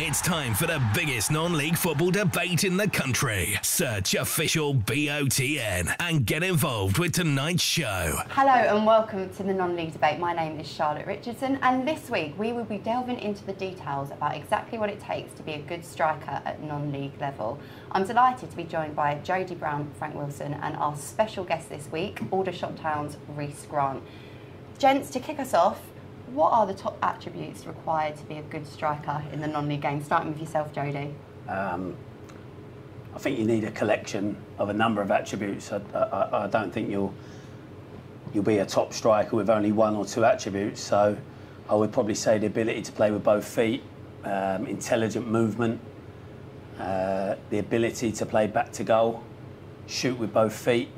It's time for the biggest non-league football debate in the country. Search official BOTN and get involved with tonight's show. Hello and welcome to the non-league debate. My name is Charlotte Richardson, and this week we will be delving into the details about exactly what it takes to be a good striker at non-league level. I'm delighted to be joined by Jody Brown, Frank Wilson, and our special guest this week, Aldershot Town's Reece Brown. Gents, to kick us off, what are the top attributes required to be a good striker in the non-league game? Starting with yourself, Jody. I think you need a collection of a number of attributes. I don't think you'll be a top striker with only one or two attributes. So I would probably say the ability to play with both feet, intelligent movement, the ability to play back to goal, shoot with both feet,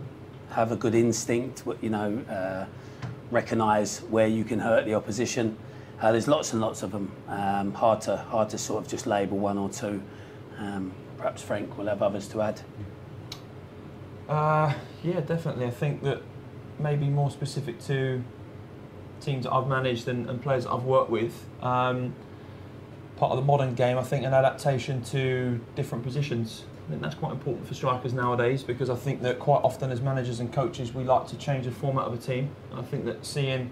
have a good instinct, recognise where you can hurt the opposition. There's lots and lots of them. Hard to sort of just label one or two. Perhaps Frank will have others to add. Yeah, definitely. I think that maybe more specific to teams that I've managed and players that I've worked with. Part of the modern game, I think an adaptation to different positions. I think that's quite important for strikers nowadays, because I think that quite often as managers and coaches we like to change the format of a team. I think that seeing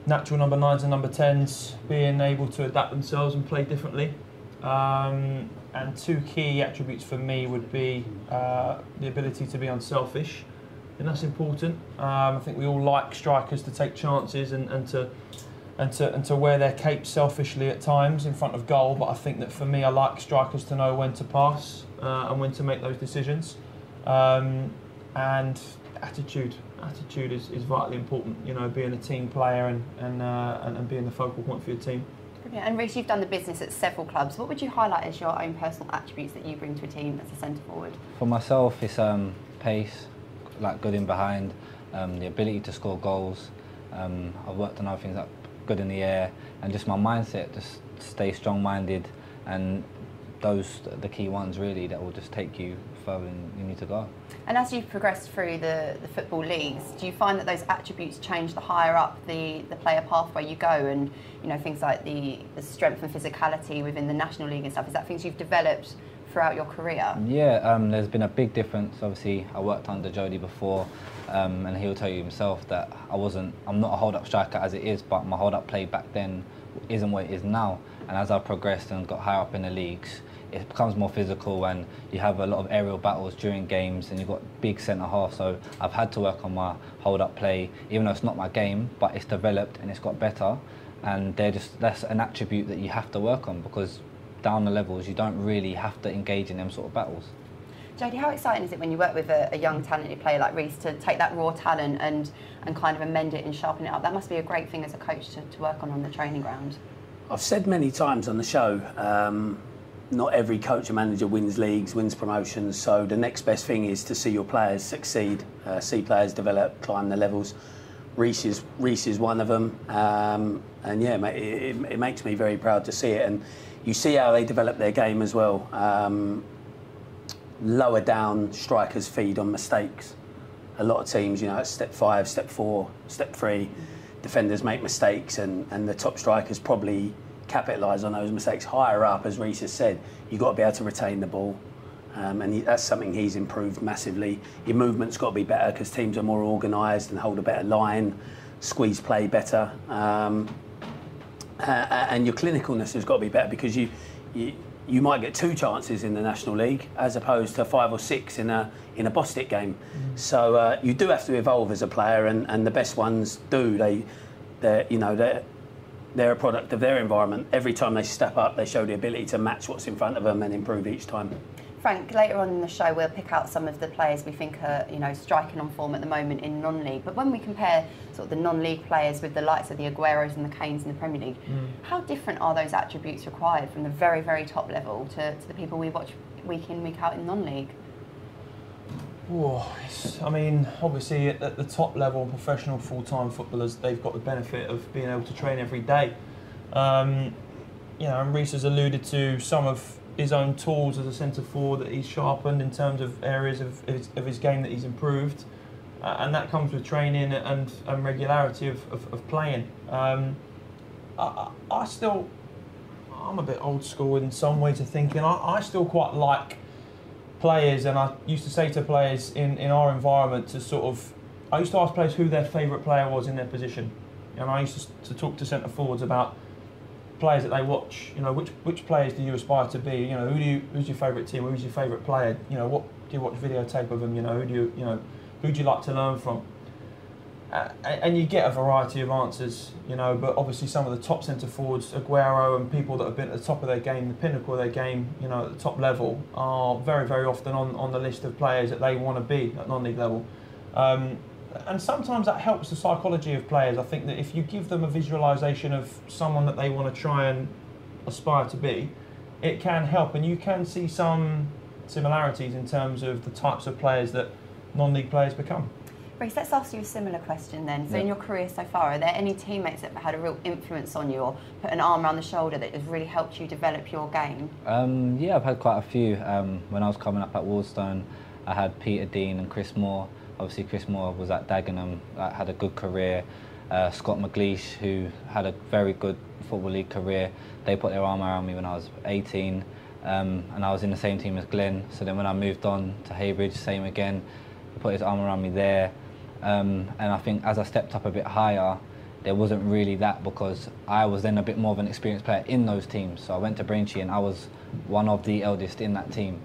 natural number 9s and number 10s being able to adapt themselves and play differently. And two key attributes for me would be the ability to be unselfish, and that's important. I think we all like strikers to take chances and to wear their cape selfishly at times in front of goal, but I think that for me I like strikers to know when to pass and when to make those decisions. And attitude is vitally important, you know, being a team player and being the focal point for your team. Brilliant. And Reece, you've done the business at several clubs. What would you highlight as your own personal attributes that you bring to a team as a centre forward? For myself, it's pace, like good in behind, the ability to score goals. I've worked on other things like good in the air, and just my mindset, just stay strong-minded, and those are the key ones really that will just take you further than you need to go. And as you've progressed through the football leagues, do you find that those attributes change the higher up the player pathway you go, and you know, things like the strength and physicality within the National League and stuff, is that things you've developed throughout your career? Yeah, there's been a big difference. Obviously I worked under Jody before, and he'll tell you himself that I'm not a hold-up striker as it is, but my hold-up play back then isn't what it is now. And as I've progressed and got higher up in the leagues, it becomes more physical, and you have a lot of aerial battles during games, and you've got big centre half. So I've had to work on my hold-up play, even though it's not my game, but it's developed and it's got better. And that's an attribute that you have to work on, because down the levels you don't really have to engage in them sort of battles. Jody, how exciting is it when you work with a young talented player like Reece to take that raw talent and kind of amend it and sharpen it up? That must be a great thing as a coach to work on the training ground. I've said many times on the show, not every coach and manager wins leagues, wins promotions, so the next best thing is to see your players succeed, see players develop, climb the levels. Reece is one of them, and yeah, it makes me very proud to see it. And you see how they develop their game as well. Lower down strikers feed on mistakes. A lot of teams, you know, at step 5, step 4, step 3, defenders make mistakes, and the top strikers probably capitalise on those mistakes. Higher up, as Reece has said, you've got to be able to retain the ball, and that's something he's improved massively. Your movement's got to be better, because teams are more organised and hold a better line, squeeze play better, and your clinicalness has got to be better, because you might get 2 chances in the National League as opposed to 5 or 6 in a Bostic game. So you do have to evolve as a player, and the best ones do. They're a product of their environment. Every time they step up, they show the ability to match what's in front of them and improve each time. Frank, later on in the show we'll pick out some of the players we think are, you know, striking on form at the moment in non-league. But when we compare sort of the non-league players with the likes of the Agueros and the Kanes in the Premier League, how different are those attributes required from the very, very top level to the people we watch week in, week out in non-league? I mean, obviously at the top level, professional full-time footballers, they've got the benefit of being able to train every day. You know, and Reece has alluded to some of his own tools as a centre forward that he's sharpened in terms of areas of his game that he's improved, and that comes with training and regularity of playing. I I'm a bit old school in some ways of thinking. I still quite like players, and I used to say to players in our environment to sort of, I used to ask players who their favourite player was in their position. And I used to talk to centre forwards about players that they watch. You know, which players do you aspire to be? You know, who's your favourite team? Who's your favourite player? You know, what do you watch videotape of them? You know, who do you like to learn from? And you get a variety of answers, you know, but obviously some of the top centre forwards, Aguero and people that have been at the top of their game, the pinnacle of their game, you know, at the top level, are very, very often on the list of players that they want to be at non-league level. And sometimes that helps the psychology of players. I think that if you give them a visualisation of someone that they want to try and aspire to be, it can help, and you can see some similarities in terms of the types of players that non-league players become. Reece, let's ask you a similar question then. So in your career so far, are there any teammates that have had a real influence on you or put an arm around the shoulder that has really helped you develop your game? Yeah, I've had quite a few. When I was coming up at Waterstone, I had Peter Dean and Chris Moore. Obviously Chris Moore was at Dagenham, had a good career. Scott McLeish, who had a very good Football League career, they put their arm around me when I was 18, and I was in the same team as Glenn. So then when I moved on to Haybridge, same again, he put his arm around me there. And I think as I stepped up a bit higher, there wasn't really that, because I was then a bit more of an experienced player in those teams. So I went to Braintree and I was one of the eldest in that team.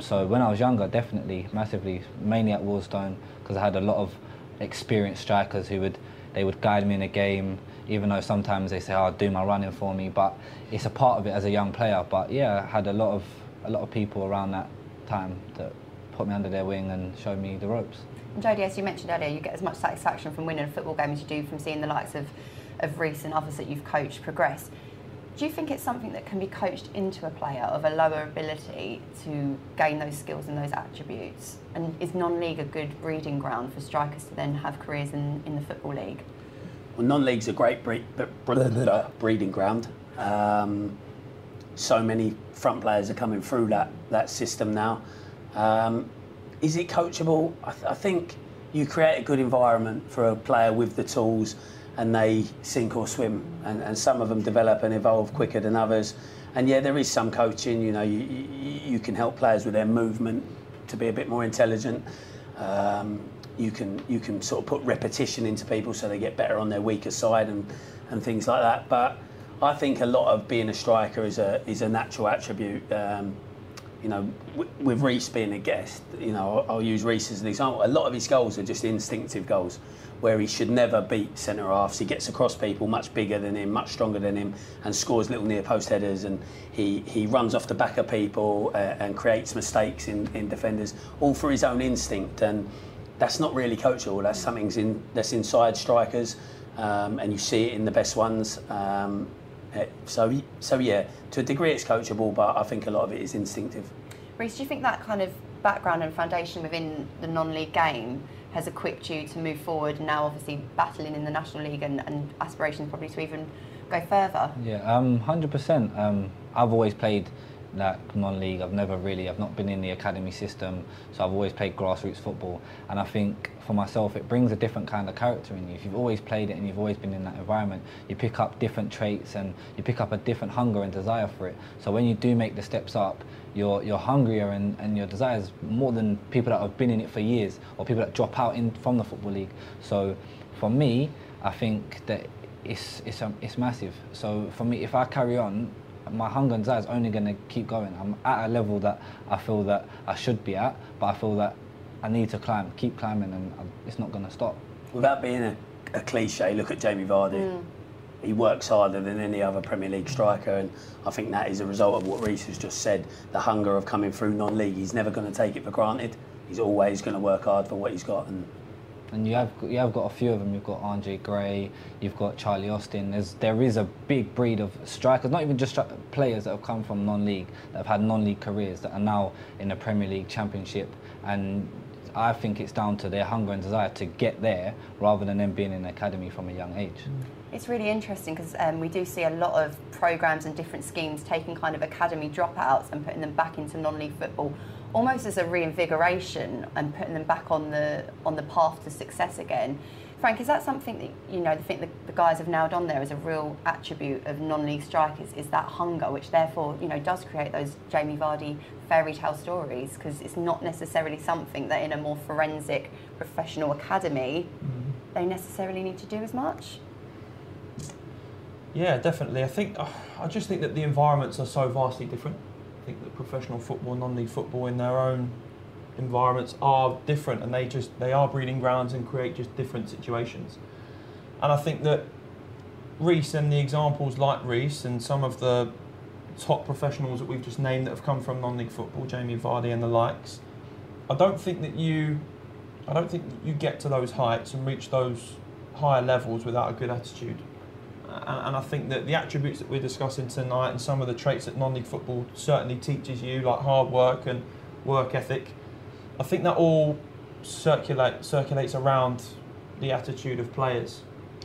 So when I was younger, definitely, massively, mainly at Waterstone, because I had a lot of experienced strikers who would guide me in a game, even though sometimes they say, "Oh, do my running for me," but it's a part of it as a young player. But yeah, I had a lot of people around that time that put me under their wing and showed me the ropes. And Jody, as you mentioned earlier, you get as much satisfaction from winning a football game as you do from seeing the likes of Reece and others that you've coached progress. Do you think it's something that can be coached into a player of a lower ability to gain those skills and those attributes? And is non-league a good breeding ground for strikers to then have careers in the Football League? Well, non-league's a great breeding ground. So many front players are coming through that system now. Is it coachable? I think you create a good environment for a player with the tools, and they sink or swim, and some of them develop and evolve quicker than others. And yeah, there is some coaching. You know, you can help players with their movement to be a bit more intelligent. You can sort of put repetition into people so they get better on their weaker side and things like that. But I think a lot of being a striker is a natural attribute. You know, with Reece being a guest, you know, I'll use Reece as an example. A lot of his goals are just instinctive goals, where he should never beat centre halves. He gets across people much bigger than him, much stronger than him, and scores little near post headers. And he runs off the back of people and creates mistakes in defenders, all for his own instinct. And that's not really coachable. That's something that's inside strikers, and you see it in the best ones. So yeah, to a degree it's coachable, but I think a lot of it is instinctive. Reece, do you think that kind of background and foundation within the non-league game has equipped you to move forward, and now obviously battling in the National League and aspirations probably to even go further? Yeah, 100%. I've always played like non-league. I've not been in the academy system, so I've always played grassroots football. And I think for myself, it brings a different kind of character in you. If you've always played it and you've always been in that environment, you pick up different traits and you pick up a different hunger and desire for it. So when you do make the steps up, you're hungrier and your desires more than people that have been in it for years or people that drop out from the Football League. So for me, I think that it's massive. So for me, if I carry on, my hunger and desire is only going to keep going. I'm at a level that I feel that I should be at, but I feel that I need to keep climbing, and it's not going to stop. Without being a cliche, look at Jamie Vardy. He works harder than any other Premier League striker, and I think that is a result of what Reece has just said, the hunger of coming through non-league. He's never going to take it for granted. He's always going to work hard for what he's got. And you have got a few of them. You've got Andre Gray, you've got Charlie Austin. There is a big breed of strikers, not even just players that have come from non-league, that have had non-league careers, that are now in the Premier League Championship. And I think it's down to their hunger and desire to get there, rather than them being in the academy from a young age. It's really interesting because we do see a lot of programmes and different schemes taking kind of academy dropouts and putting them back into non-league football, almost as a reinvigoration and putting them back on the path to success again. Frank, is that something that you think the guys have nailed on there as a real attribute of non-league strikers? Is that hunger, which therefore does create those Jamie Vardy fairy tale stories, because it's not necessarily something that in a more forensic professional academy they necessarily need to do as much? Yeah, definitely. I just think that the environments are so vastly different. I think that professional football, non-league football in their own environments are different, and they are breeding grounds and create just different situations. And I think that Reece and the examples like Reece and some of the top professionals that we've just named that have come from non-league football, Jamie Vardy and the likes, I don't think that you get to those heights and reach those higher levels without a good attitude. And I think that the attributes that we're discussing tonight and some of the traits that non-league football certainly teaches you, like hard work and work ethic, I think that all circulates around the attitude of players.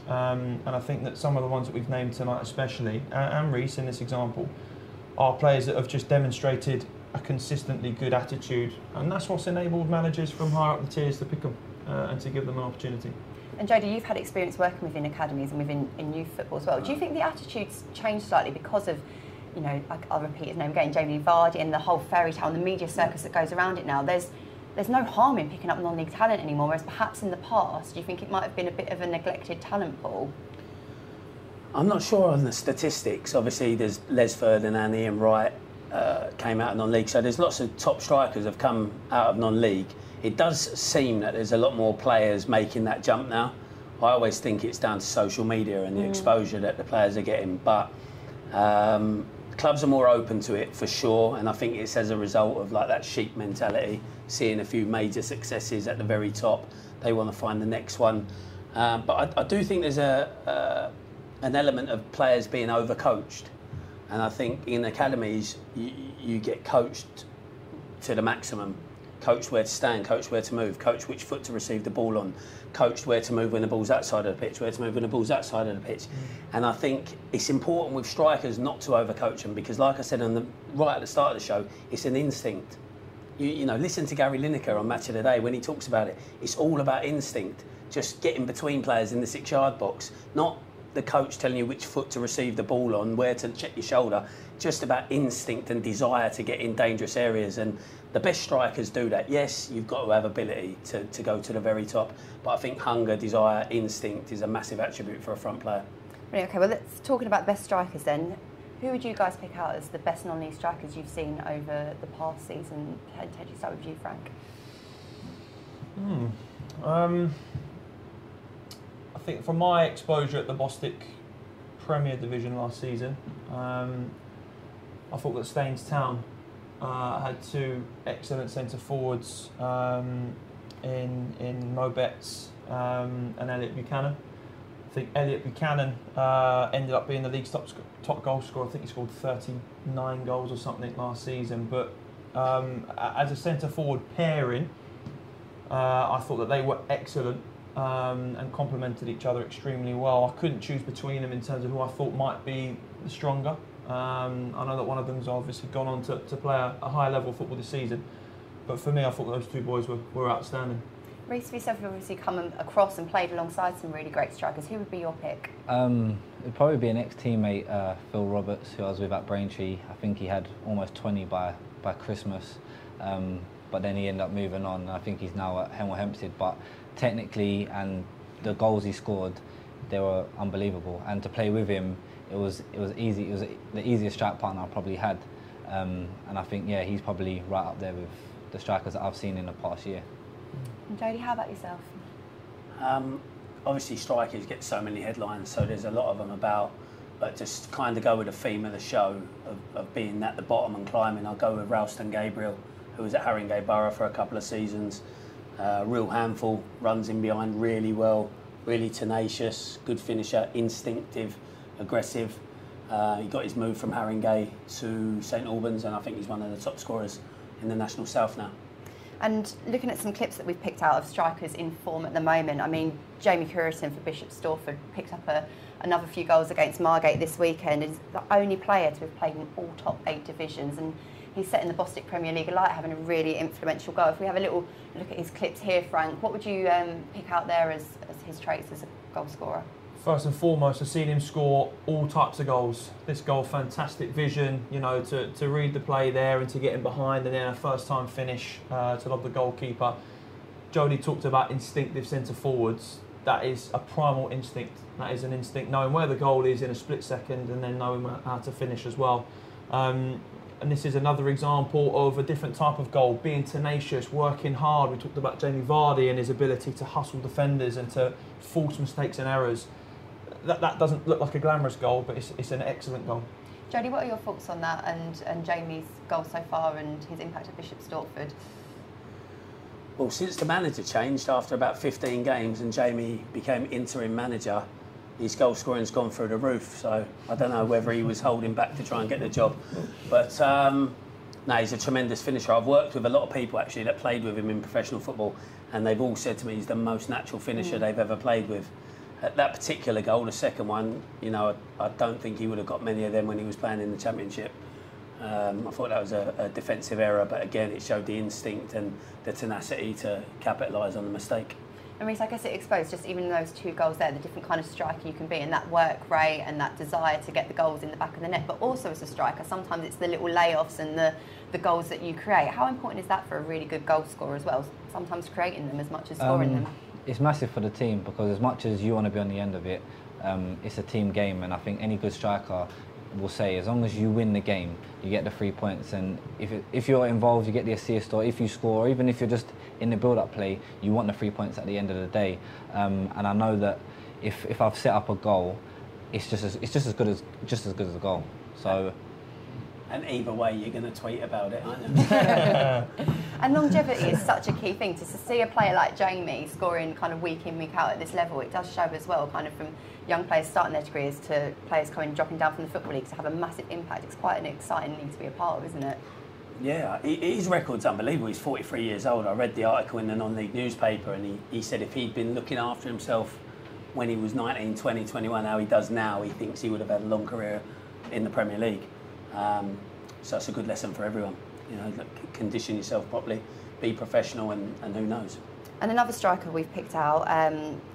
And I think that some of the ones that we've named tonight especially, and Reece in this example, are players that have just demonstrated a consistently good attitude. And that's what's enabled managers from higher up the tiers to pick them and to give them an opportunity. And Jody, you've had experience working within academies and within youth football as well. Do you think the attitudes changed slightly because of, I'll repeat his name again, Jamie Vardy, and the whole fairy tale and the media circus that goes around it now? There's no harm in picking up non-league talent anymore, whereas perhaps in the past, do you think it might have been a bit of a neglected talent pool? I'm not sure on the statistics. Obviously, there's Les Ferdinand, Ian Wright came out of non-league, so there's lots of top strikers have come out of non-league. It does seem that there's a lot more players making that jump now. I always think it's down to social media and the exposure that the players are getting, but clubs are more open to it for sure, and I think it's as a result of like that sheep mentality, seeing a few major successes at the very top, they want to find the next one. But I do think there's an element of players being overcoached, and I think in academies you get coached to the maximum. Coached where to stand, coached where to move, coached which foot to receive the ball on, coached where to move when the ball's outside of the pitch, where to move when the ball's outside of the pitch. And I think it's important with strikers not to overcoach them, because like I said right at the start of the show, it's an instinct. You listen to Gary Lineker on Match of the Day when he talks about it. It's all about instinct, just getting between players in the 6-yard box, not the coach telling you which foot to receive the ball on, where to check your shoulder, just about instinct and desire to get in dangerous areas. And the best strikers do that. Yes, you've got to have ability to go to the very top, but I think hunger, desire, instinct is a massive attribute for a front player. Brilliant. Okay, well, let's talking about best strikers then. Who would you guys pick out as the best non-league strikers you've seen over the past season? Potentially start with you, Frank. I think from my exposure at the Bostik Premier Division last season, I thought that Staines Town had two excellent centre forwards in Mo Betts and Elliot Buchanan. I think Elliot Buchanan ended up being the league's top goal scorer. I think he scored 39 goals or something last season. But as a centre forward pairing, I thought that they were excellent and complemented each other extremely well. I couldn't choose between them in terms of who I thought might be the stronger. I know that one of them's obviously gone on to play a high level football this season, but for me I thought those two boys were outstanding. Reece, for yourself, you've obviously come across and played alongside some really great strikers. Who would be your pick? It'd probably be an ex-teammate, Phil Roberts, who I was with at Braintree. I think he had almost 20 by Christmas, but then he ended up moving on. And I think he's now at Hemel Hempstead. But technically, and the goals he scored, they were unbelievable. And to play with him, it was easy. It was the easiest strike partner I probably had. And I think, yeah, he's probably right up there with the strikers that I've seen in the past year. And Jody, how about yourself? Obviously strikers get so many headlines, so there's a lot of them about, but just kind of go with the theme of the show of being at the bottom and climbing. I'll go with Ralston Gabriel, who was at Haringey Borough for a couple of seasons. Real handful, runs in behind really well, really tenacious, good finisher, instinctive, aggressive. He got his move from Haringey to St Albans, and I think he's one of the top scorers in the National South now. And looking at some clips that we've picked out of strikers in form at the moment, I mean, Jamie Richardson for Bishop Stortford picked up another few goals against Margate this weekend. Is the only player to have played in all top 8 divisions, and he's setting the Bostik Premier League alight, having a really influential goal. If we have a little look at his clips here, Frank, what would you pick out there as his traits as a goal scorer? First and foremost, I've seen him score all types of goals. This goal, fantastic vision, you know, to read the play there and to get him behind, and then a first-time finish to lob the goalkeeper. Jody talked about instinctive centre forwards. That is a primal instinct. That is an instinct, knowing where the goal is in a split second and then knowing how to finish as well. And this is another example of a different type of goal, being tenacious, working hard. We talked about Jamie Vardy and his ability to hustle defenders and to force mistakes and errors. That doesn't look like a glamorous goal, but it's an excellent goal. Jody, what are your thoughts on that and Jamie's goal so far and his impact at Bishop Stortford? Well, since the manager changed after about 15 games and Jamie became interim manager, his goal scoring's gone through the roof. So I don't know whether he was holding back to try and get the job. But no, he's a tremendous finisher. I've worked with a lot of people actually that played with him in professional football, and they've all said to me he's the most natural finisher they've ever played with. At that particular goal, the second one, you know, I don't think he would have got many of them when he was playing in the Championship. I thought that was a defensive error, but again, it showed the instinct and the tenacity to capitalise on the mistake. And Reece, I guess it exposed just even those 2 goals there, the different kind of striker you can be, and that work rate and that desire to get the goals in the back of the net. But also as a striker, sometimes it's the little layoffs and the goals that you create. How important is that for a really good goal scorer as well? Sometimes creating them as much as scoring them. It's massive for the team, because as much as you want to be on the end of it, it's a team game, and I think any good striker will say as long as you win the game, you get the 3 points, and if you're involved, you get the assist, or if you score, or even if you're just in the build-up play, you want the 3 points at the end of the day. And I know that if I've set up a goal, it's just as good as a goal. So. And either way, you're going to tweet about it, aren't you? And longevity is such a key thing. To see a player like Jamie scoring kind of week in, week out at this level, it does show as well, kind of from young players starting their careers to players dropping down from the Football League to have a massive impact. It's quite an exciting league to be a part of, isn't it? Yeah, his record's unbelievable. He's 43 years old. I read the article in the non-league newspaper, and he said if he'd been looking after himself when he was 19, 20, 21, how he does now, he thinks he would have had a long career in the Premier League. So it's a good lesson for everyone. You know, condition yourself properly, be professional, and who knows. And another striker we've picked out,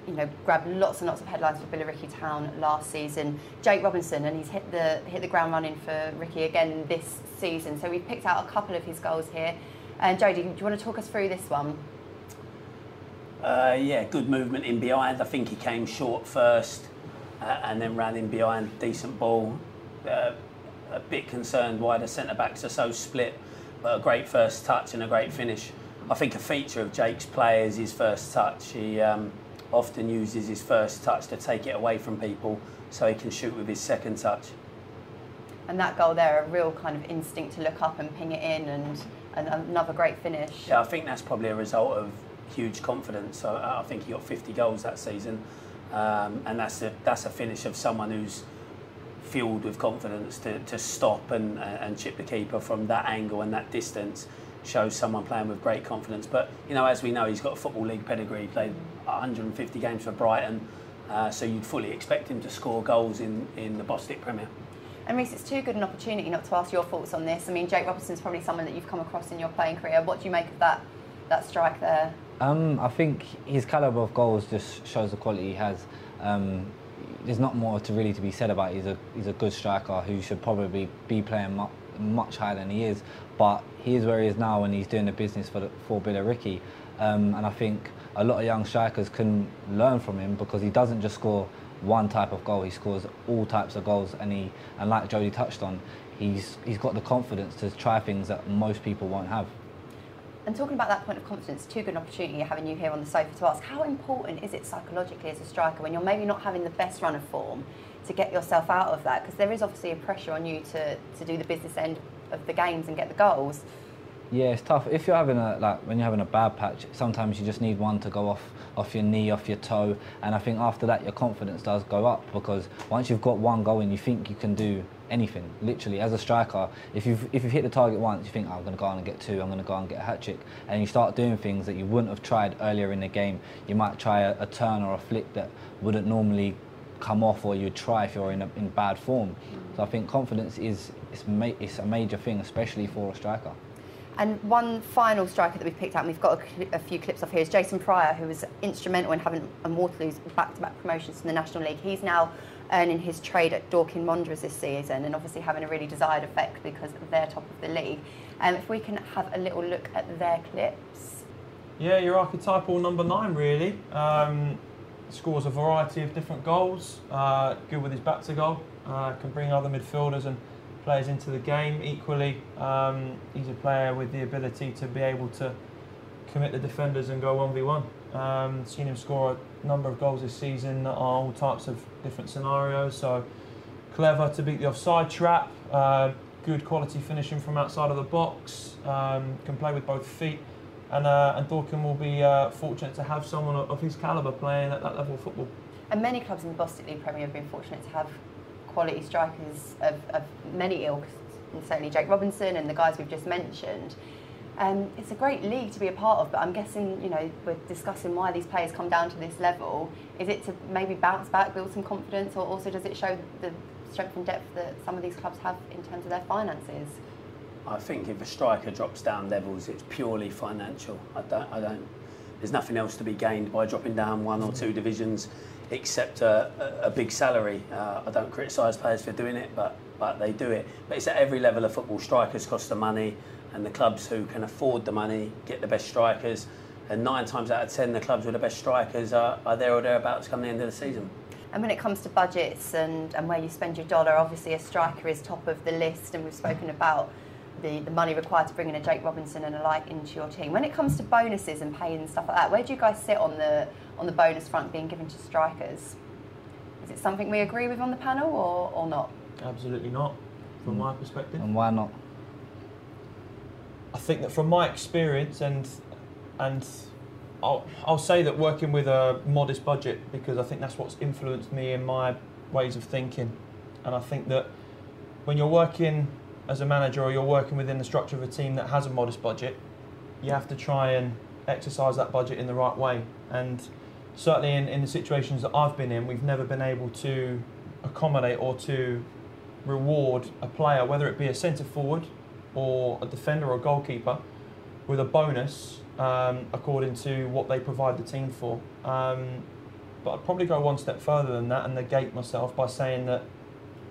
you know, grabbed lots and lots of headlines for Billericay Town last season, Jake Robinson, and he's hit the ground running for Ricky again this season. So we've picked out a couple of his goals here. And Jody, do you want to talk us through this one? Yeah, good movement in behind. I think he came short first and then ran in behind, decent ball. A bit concerned why the centre-backs are so split, but a great first touch and a great finish. I think a feature of Jake's play is his first touch. He often uses his first touch to take it away from people so he can shoot with his second touch. And that goal there, a real kind of instinct to look up and ping it in, and another great finish. Yeah, I think that's probably a result of huge confidence. I think he got 50 goals that season, and that's a finish of someone who's fueled with confidence to stop and chip the keeper from that angle and that distance. Shows someone playing with great confidence. But you know, as we know, he's got a Football League pedigree. He played 150 games for Brighton, so you'd fully expect him to score goals in the Bostik Premier. And Reece, it's too good an opportunity not to ask your thoughts on this. I mean, Jake Robinson's probably someone that you've come across in your playing career. What do you make of that strike there? I think his calibre of goals just shows the quality he has. There's not more to be said about it. He's a good striker who should probably be playing much higher than he is, but he is where he is now, and he's doing the business for Billericay. And I think a lot of young strikers can learn from him, because he doesn't just score one type of goal, he scores all types of goals, and like Jody touched on, he's got the confidence to try things that most people won't have. And talking about that point of confidence, too good an opportunity having you here on the sofa to ask, how important is it psychologically as a striker when you're maybe not having the best run of form to get yourself out of that? Because there is obviously a pressure on you to do the business end of the games and get the goals. Yeah, it's tough. If you're having when you're having a bad patch, sometimes you just need one to go off your knee, off your toe, and I think after that your confidence does go up, because once you've got one going, you think you can do anything. Literally, as a striker, if you've hit the target once, you think, oh, I'm going to go on and get two, I'm going to go on and get a hat-trick, and you start doing things that you wouldn't have tried earlier in the game. You might try a turn or a flick that wouldn't normally come off, or you'd try if you're in bad form. So I think confidence is a major thing, especially for a striker. And one final striker that we've picked out, and we've got a few clips off here, is Jason Pryor, who was instrumental in having Waterloo's back-to-back promotions to the National League. He's now earning his trade at Dorking Wanderers this season, and obviously having a really desired effect because they're top of the league. If we can have a little look at their clips. Yeah, your archetypal number 9, really. Scores a variety of different goals, good with his back to goal, can bring other midfielders and players into the game. Equally, he's a player with the ability to be able to commit the defenders and go 1v1. Seen him score a number of goals this season that are all types of different scenarios. So clever to beat the offside trap, good quality finishing from outside of the box, can play with both feet. And Dorking will be fortunate to have someone of his calibre playing at that level of football. And many clubs in the Bostik League Premier have been fortunate to have quality strikers of many ilks, and certainly Jake Robinson and the guys we've just mentioned. It's a great league to be a part of, but I'm guessing, you know, we're discussing why these players come down to this level. Is it to maybe bounce back, build some confidence, or also does it show the strength and depth that some of these clubs have in terms of their finances? I think if a striker drops down levels, it's purely financial. There's nothing else to be gained by dropping down 1 or 2 divisions, except a big salary. I don't criticise players for doing it, but they do it. But it's at every level of football. Strikers cost the money, and the clubs who can afford the money get the best strikers. And 9 times out of 10, the clubs with the best strikers are there or thereabouts come the end of the season. And when it comes to budgets and where you spend your dollar, obviously a striker is top of the list, and we've spoken about the money required to bring in a Jake Robinson and a like into your team. When it comes to bonuses and pay and stuff like that, where do you guys sit on the bonus front being given to strikers? Is it something we agree with on the panel or not? Absolutely not, from my perspective. And why not? I think that from my experience, and I'll say that working with a modest budget, because I think that's what's influenced me in my ways of thinking. And I think that when you're working as a manager, or you're working within the structure of a team that has a modest budget, you have to try and exercise that budget in the right way. And certainly in the situations that I've been in, we've never been able to accommodate or to reward a player, whether it be a centre forward or a defender or a goalkeeper, with a bonus according to what they provide the team for. But I'd probably go one step further than that and negate myself by saying that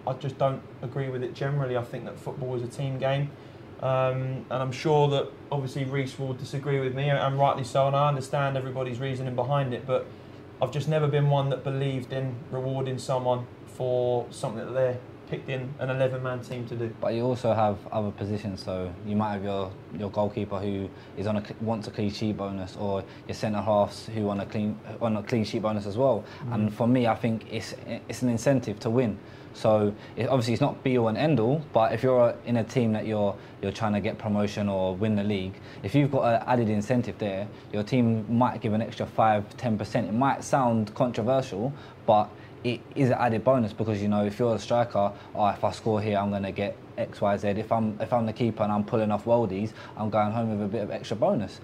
I just don't agree with it generally. I think that football is a team game, and I'm sure that obviously Reece will disagree with me, and rightly so, and I understand everybody's reasoning behind it, but I've just never been one that believed in rewarding someone for something that they're picked in an 11-man team to do. But you also have other positions, so you might have your goalkeeper who is wants a clean sheet bonus, or your centre halves who want a clean sheet bonus as well. And for me, I think it's an incentive to win. So obviously it's not be all and end all, but if you're in a team that you're trying to get promotion or win the league, if you've got an added incentive there, your team might give an extra 5-10%. It might sound controversial, but it is an added bonus, because you know, if you're a striker, if I score here, I'm going to get X, Y, Z. If I'm the keeper and I'm pulling off worldies, I'm going home with a bit of extra bonus.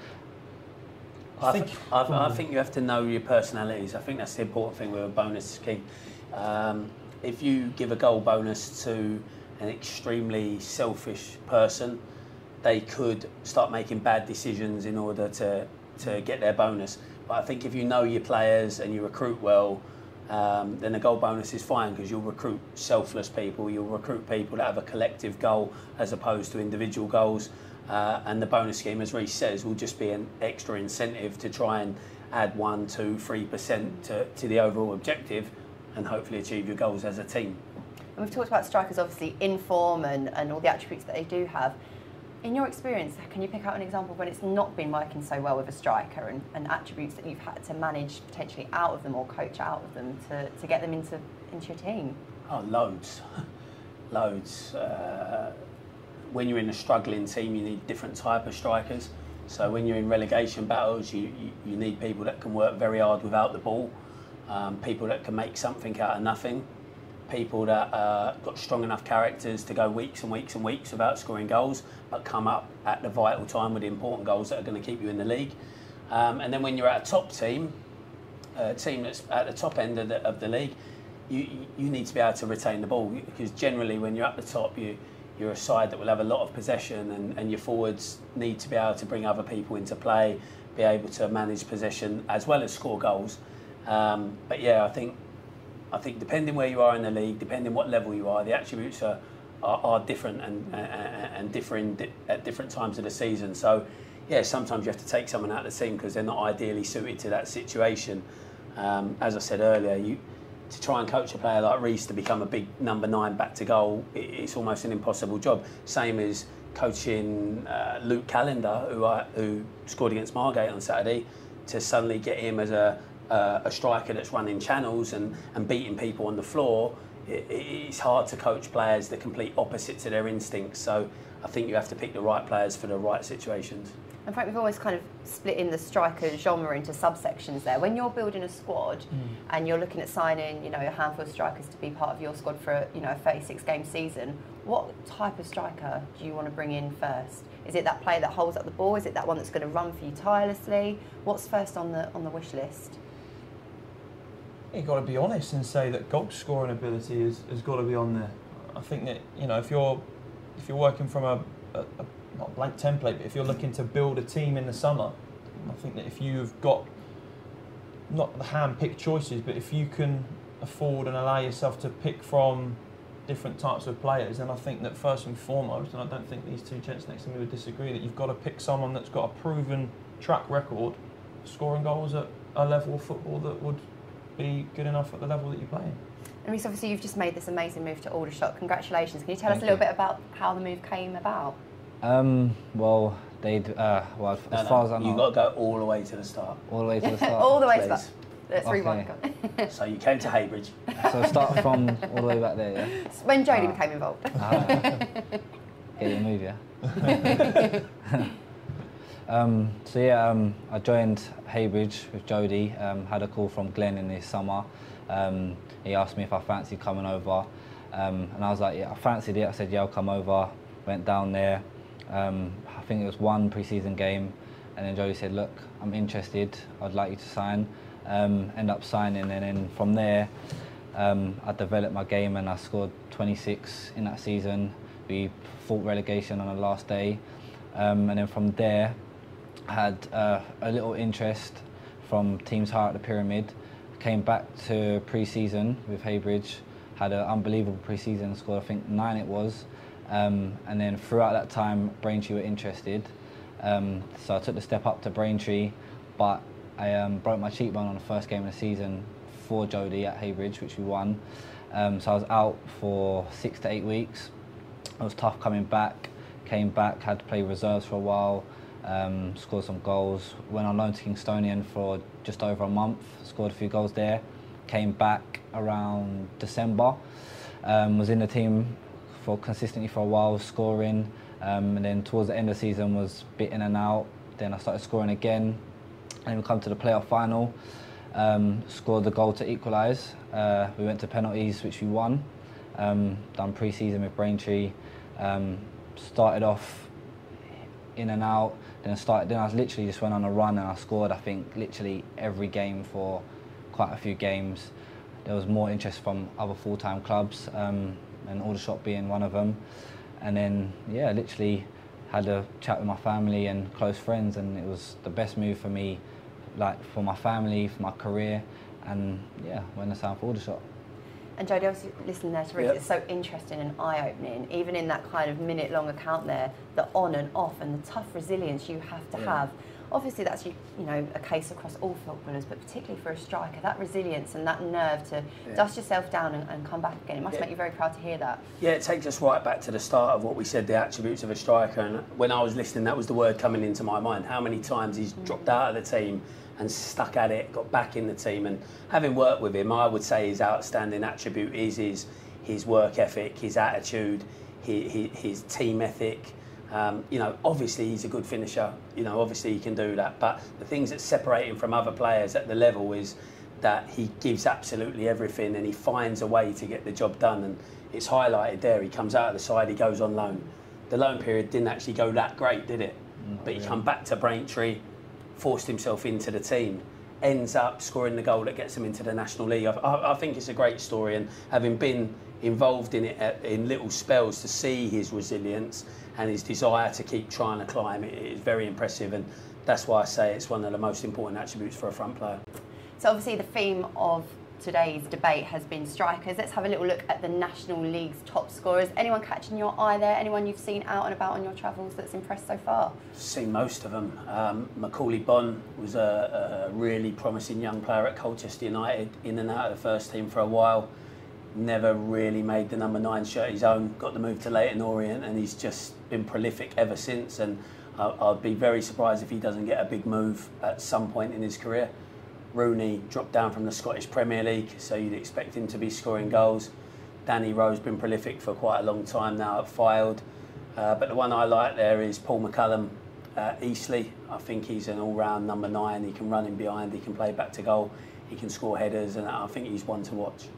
I think you have to know your personalities. I think that's the important thing with a bonus scheme. If you give a goal bonus to an extremely selfish person, they could start making bad decisions in order to get their bonus. But I think if you know your players and you recruit well, then the goal bonus is fine, because you'll recruit selfless people, you'll recruit people that have a collective goal as opposed to individual goals. And the bonus scheme, as Reece says, will just be an extra incentive to try and add 1, 2, 3% to the overall objective, and hopefully achieve your goals as a team. And we've talked about strikers obviously in form and all the attributes that they do have. In your experience, can you pick out an example when it's not been working so well with a striker, and attributes that you've had to manage potentially out of them or coach out of them to get them into your team? Oh, loads. Loads. When you're in a struggling team, you need different type of strikers. So when you're in relegation battles, you need people that can work very hard without the ball. People that can make something out of nothing. people that got strong enough characters to go weeks and weeks and weeks without scoring goals, but come up at the vital time with the important goals that are going to keep you in the league. And then when you're at a top team, a team that's at the top end of the league, you need to be able to retain the ball, because generally when you're at the top, you're a side that will have a lot of possession, and your forwards need to be able to bring other people into play, be able to manage possession as well as score goals. But yeah, I think depending where you are in the league, depending what level you are, the attributes are different and differing at different times of the season. So yeah, sometimes you have to take someone out of the team because they're not ideally suited to that situation. As I said earlier, to try and coach a player like Reece to become a big number 9 back to goal, it's almost an impossible job. Same as coaching Luke Callender, who scored against Margate on Saturday, to suddenly get him as a striker that's running channels and beating people on the floor. It's hard to coach players the complete opposite to their instincts. So I think you have to pick the right players for the right situations. In fact, we've always kind of split in the striker genre into subsections there. When you're building a squad and you're looking at signing, a handful of strikers to be part of your squad for a 36-game season, what type of striker do you want to bring in first? Is it that player that holds up the ball? Is it that one that's going to run for you tirelessly? What's first on the wish list? You've got to be honest and say that goal scoring ability has got to be on there. I think that if you're working from a not a blank template, but if you're looking to build a team in the summer, I think that if you've got not the hand-picked choices, but if you can afford and allow yourself to pick from different types of players, then I think that first and foremost, and I don't think these two gents next to me would disagree, that you've got to pick someone that's got a proven track record of scoring goals at a level of football that would be good enough at the level that you're playing. And Reece, obviously you've just made this amazing move to Aldershot. Congratulations. Can you tell us a little bit about how the move came about? Well, as far as I know, you've got to go all the way to the start. All the way to the start. All the way to the start. Let's rewind. So you came to Haybridge. So start from all the way back there, yeah? When Jody became involved. Get your move, yeah? I joined Haybridge with Jody, had a call from Glenn in the summer. He asked me if I fancied coming over, and I was like, yeah, I fancied it. I said, yeah, I'll come over. Went down there. I think it was one pre-season game, and then Jody said, look, I'm interested, I'd like you to sign. End up signing, and then from there I developed my game and I scored 26 in that season. We fought relegation on the last day, and then from there I had a little interest from teams higher up the pyramid. Came back to pre-season with Haybridge, had an unbelievable pre-season, scored I think 9 it was. And then throughout that time, Braintree were interested. So I took the step up to Braintree, but I broke my cheekbone on the first game of the season for Jody at Haybridge, which we won. So I was out for 6 to 8 weeks. It was tough coming back. Came back, had to play reserves for a while, scored some goals. Went on loan to Kingstonian for just over a month, scored a few goals there. Came back around December, was in the team consistently for a while, scoring, and then towards the end of the season was a bit in and out. Then I started scoring again, and we come to the playoff final, scored the goal to equalise. We went to penalties, which we won. Done pre-season with Braintree, started off in and out, then I literally just went on a run and I scored, I think, literally every game for quite a few games. There was more interest from other full-time clubs, and Aldershot being one of them. And then, yeah, literally had a chat with my family and close friends, and it was the best move for me, like for my family, for my career, and yeah, went to sign for Aldershot. And Jody, obviously listening there to Reece, it's so interesting and eye-opening, even in that kind of minute-long account there, the on and off and the tough resilience you have to have. Obviously that's a case across all footballers, but particularly for a striker, that resilience and that nerve to dust yourself down and come back again. It must make you very proud to hear that. Yeah, it takes us right back to the start of what we said, the attributes of a striker. And when I was listening, that was the word coming into my mind. How many times he's dropped out of the team and stuck at it, got back in the team. And having worked with him, I would say his outstanding attribute is his work ethic, his attitude, his team ethic. Obviously he's a good finisher, obviously he can do that, but the things that separate him from other players at the level is that he gives absolutely everything and he finds a way to get the job done, and it's highlighted there. He comes out of the side, he goes on loan. The loan period didn't actually go that great, did it? But he come back to Braintree, forced himself into the team, ends up scoring the goal that gets him into the National League. I think it's a great story, and having been involved in it in little spells, to see his resilience and his desire to keep trying to climb, it is very impressive, and that's why I say it's one of the most important attributes for a front player. So obviously the theme of today's debate has been strikers. Let's have a little look at the National League's top scorers. Anyone catching your eye there? Anyone you've seen out and about on your travels that's impressed so far? Seen most of them. Macaulay Bonne was a really promising young player at Colchester United, in and out of the first team for a while. Never really made the number 9 shirt his own, got the move to Leyton Orient, and he's just been prolific ever since, and I'd be very surprised if he doesn't get a big move at some point in his career. Rooney dropped down from the Scottish Premier League, so you'd expect him to be scoring goals. Danny Rowe's been prolific for quite a long time now at Fylde. But the one I like there is Paul McCullum at Eastleigh. I think he's an all-round number 9. He can run in behind, he can play back to goal, he can score headers, and I think he's one to watch.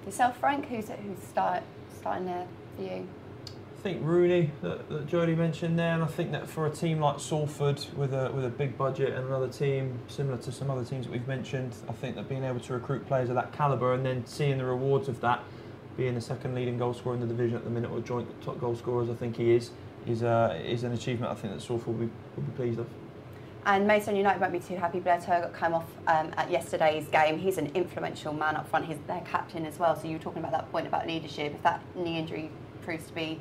Yourself, Frank, who's starting there for you? I think Rooney, that Jody mentioned there, and I think that for a team like Salford with a big budget and another team similar to some other teams that we've mentioned, I think that being able to recruit players of that calibre and then seeing the rewards of that, being the second leading goal scorer in the division at the minute, or joint top goal scorers, I think he is an achievement I think that Salford will be pleased of. And Maidstone United won't be too happy. Blair Turgott came off at yesterday's game. He's an influential man up front. He's their captain as well. So you were talking about that point about leadership. If that knee injury proves to be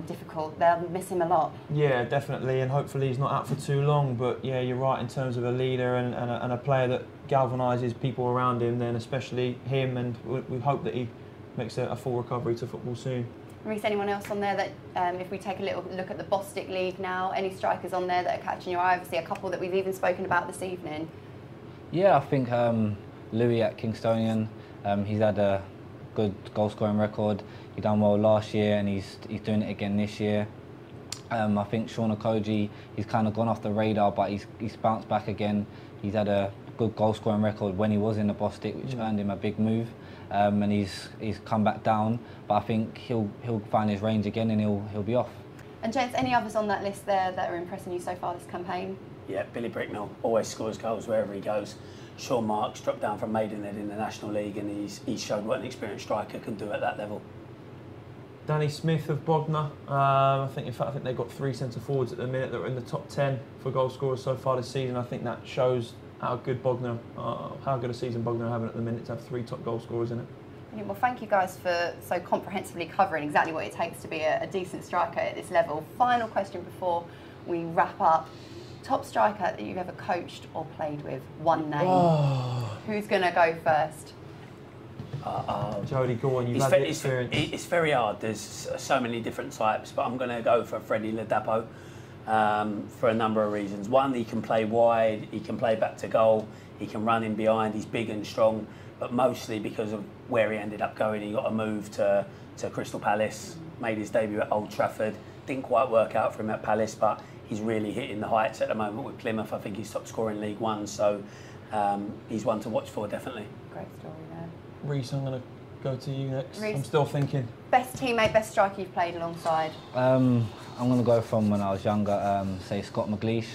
difficult, they'll miss him a lot. Yeah, definitely, and hopefully he's not out for too long. But yeah, you're right in terms of a leader and a player that galvanises people around him, then especially him, and we hope that he makes a full recovery to football soon. Reece, anyone else on there that, if we take a little look at the Bostik League now, any strikers on there that are catching your eye? Obviously a couple that we've even spoken about this evening. Yeah, I think Louis at Kingstonian, he's had a good goal scoring record. He done well last year and he's doing it again this year. I think Sean Okoji, he's kind of gone off the radar, but he's bounced back again. He's had a good goal scoring record when he was in the Bostik, which earned him a big move. And he's come back down, but I think he'll find his range again and he'll be off. And gents, any others on that list there that are impressing you so far this campaign? Yeah, Billy Bricknell always scores goals wherever he goes. Sean Marks dropped down from Maidenhead in the National League, and he's showed what an experienced striker can do at that level. Danny Smith of Bognor. I think they've got 3 centre forwards at the minute that are in the top 10 for goal scorers so far this season. I think that shows how good Bognor, how good a season Bognor are having at the minute to have 3 top goal scorers in it. Well, thank you guys for so comprehensively covering exactly what it takes to be a decent striker at this level. Final question before we wrap up. Top striker that you've ever coached or played with? One name. Oh. Who's going to go first? Jody, go on, you've had the experience. It's very hard. There's so many different types, but I'm going to go for Freddie Ladapo for a number of reasons. One, he can play wide, he can play back to goal, he can run in behind, he's big and strong, but mostly because of where he ended up going. He got a move to Crystal Palace, made his debut at Old Trafford. Didn't quite work out for him at Palace, but he's really hitting the heights at the moment with Plymouth. I think he's top scorer in League One, so he's one to watch for, definitely. Great story there. Reece, I'm going to go to you next. Reece, I'm still thinking. Best teammate, best striker you've played alongside? I'm going to go from when I was younger, say Scott McLeish,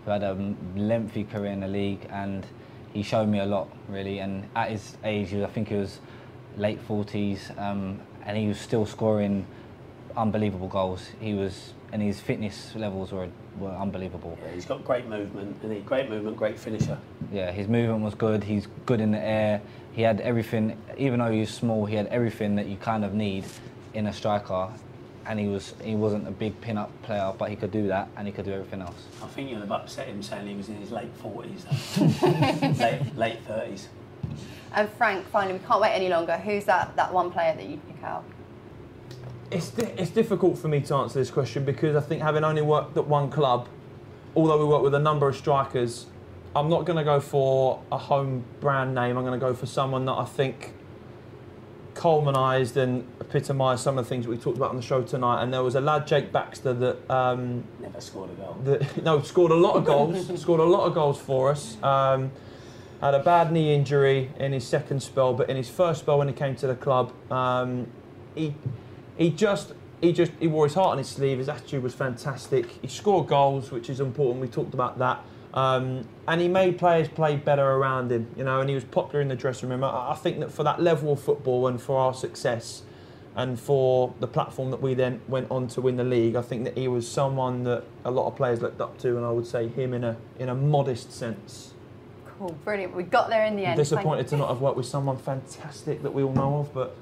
who had a lengthy career in the league, and he showed me a lot, really. And at his age, I think he was late 40s, and he was still scoring unbelievable goals. And his fitness levels were unbelievable. Yeah, he's got great movement, great finisher. Yeah, his movement was good. He's good in the air. He had everything, even though he was small, he had everything that you kind of need in a striker. And he wasn't a big pin-up player, but he could do that, and he could do everything else. I think you'll have upset him saying he was in his late 40s, late 30s. And Frank, finally, we can't wait any longer. Who's that one player that you'd pick out? It's difficult for me to answer this question because I think having only worked at one club, although we work with a number of strikers, I'm not going to go for a home brand name. I'm going to go for someone that I think culminised and epitomised some of the things that we talked about on the show tonight. And there was a lad, Jake Baxter, that never scored a goal. Scored a lot of goals. Scored a lot of goals for us. had a bad knee injury in his second spell, but in his first spell when he came to the club, he wore his heart on his sleeve. His attitude was fantastic. He scored goals, which is important. We talked about that. And he made players play better around him, you know, and he was popular in the dressing room. I think that for that level of football and for our success and for the platform that we then went on to win the league, I think that he was someone that a lot of players looked up to, and I would say him in a modest sense. Cool, brilliant. We got there in the end. I'm disappointed to not have worked with someone fantastic that we all know of, but...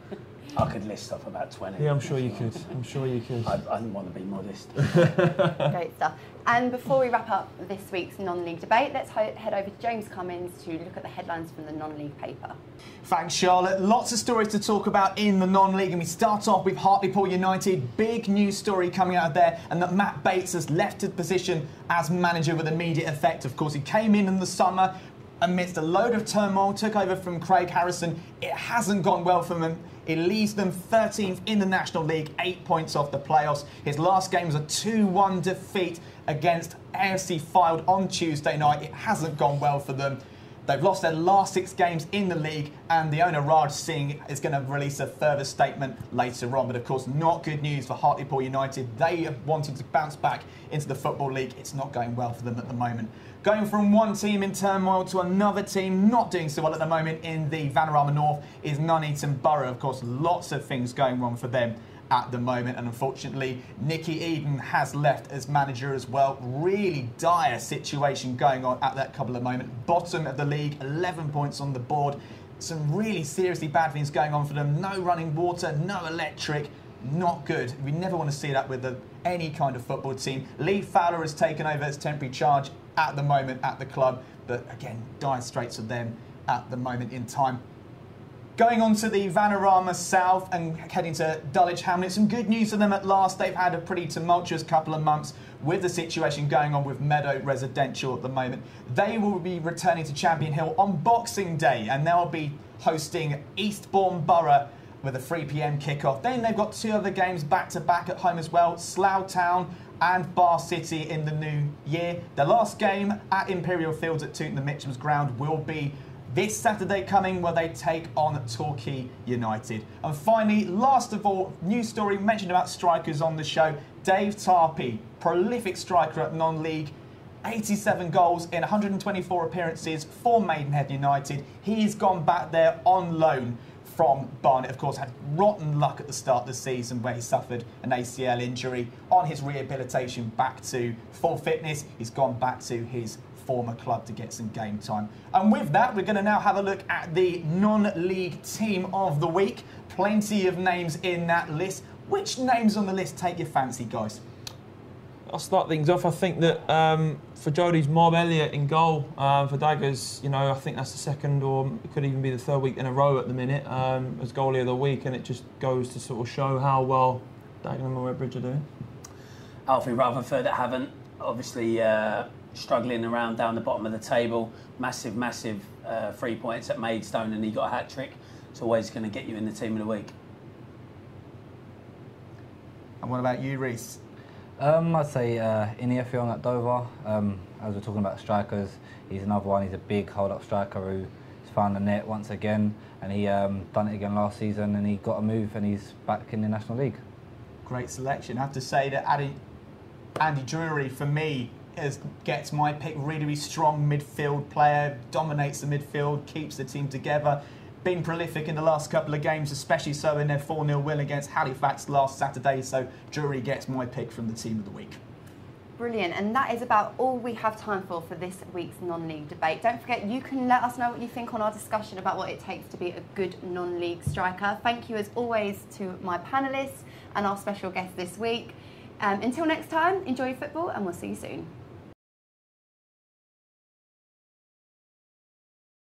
I could list off about 20. Yeah, I'm sure you could. I'm sure you could. I didn't want to be modest. Great stuff. And before we wrap up this week's non-league debate, let's head over to James Cummins to look at the headlines from the non-league paper. Thanks, Charlotte. Lots of stories to talk about in the non-league, and we start off with Hartlepool United. Big news story coming out of there, and that Matt Bates has left his position as manager with immediate effect. Of course, he came in the summer amidst a load of turmoil, took over from Craig Harrison. It hasn't gone well for him. It leaves them 13th in the National League, 8 points off the playoffs. His last game was a 2-1 defeat against AFC Fylde on Tuesday night. It hasn't gone well for them. They've lost their last 6 games in the league, and the owner Raj Singh is going to release a further statement later on. But of course, not good news for Hartlepool United. They have wanted to bounce back into the Football League. It's not going well for them at the moment. Going from one team in turmoil to another team not doing so well at the moment in the Vanarama North is Nuneaton Borough. Of course, lots of things going wrong for them at the moment, and unfortunately Nicky Eden has left as manager as well. Really dire situation going on at that couple of moment. Bottom of the league, 11 points on the board. Some really seriously bad things going on for them. No running water, no electric. Not good. We never want to see that with any kind of football team. Lee Fowler has taken over as temporary charge at the moment at the club, but again, dire straits for them at the moment in time. Going on to the Vanarama South and heading to Dulwich Hamlet. Some good news for them at last. They've had a pretty tumultuous couple of months with the situation going on with Meadow Residential at the moment. They will be returning to Champion Hill on Boxing Day, and they'll be hosting Eastbourne Borough with a 3 p.m. kickoff. Then they've got 2 other games back-to-back at home as well. Slough Town and Bar City in the new year. The last game at Imperial Fields at Tooting the Mitchams Ground will be this Saturday coming, where they take on Torquay United. And finally, last of all, news story mentioned about strikers on the show. Dave Tarpey, prolific striker at non-league, 87 goals in 124 appearances for Maidenhead United. He's gone back there on loan from Barnet. Of course, had rotten luck at the start of the season where he suffered an ACL injury. On his rehabilitation back to full fitness, he's gone back to his former club to get some game time. And with that, we're going to now have a look at the non-league team of the week. Plenty of names in that list. Which names on the list take your fancy, guys? I'll start things off. I think that for Jody's Mob Elliott in goal, for Daggers, you know, I think that's the second, or it could even be the 3rd week in a row at the minute as goalie of the week, and it just goes to sort of show how well Dagenham and Redbridge are doing. Alfie Rutherford haven't, obviously struggling around down the bottom of the table. Massive 3 points at Maidstone, and he got a hat-trick. It's always going to get you in the team of the week. And what about you, Reece? I'd say Inia Fiong at Dover. As we're talking about strikers, he's another one. He's a big hold-up striker who's found the net once again, and he done it again last season, and he got a move, and he's back in the National League. Great selection. I have to say that Andy Drury, for me, gets my pick. Really strong midfield player, dominates the midfield, keeps the team together. Been prolific in the last couple of games, especially so in their 4-0 win against Halifax last Saturday. So Drury gets my pick from the team of the week. Brilliant, and that is about all we have time for this week's non-league debate. Don't forget, you can let us know what you think on our discussion about what it takes to be a good non-league striker. Thank you as always to my panellists and our special guest this week. Until next time, enjoy football and we'll see you soon.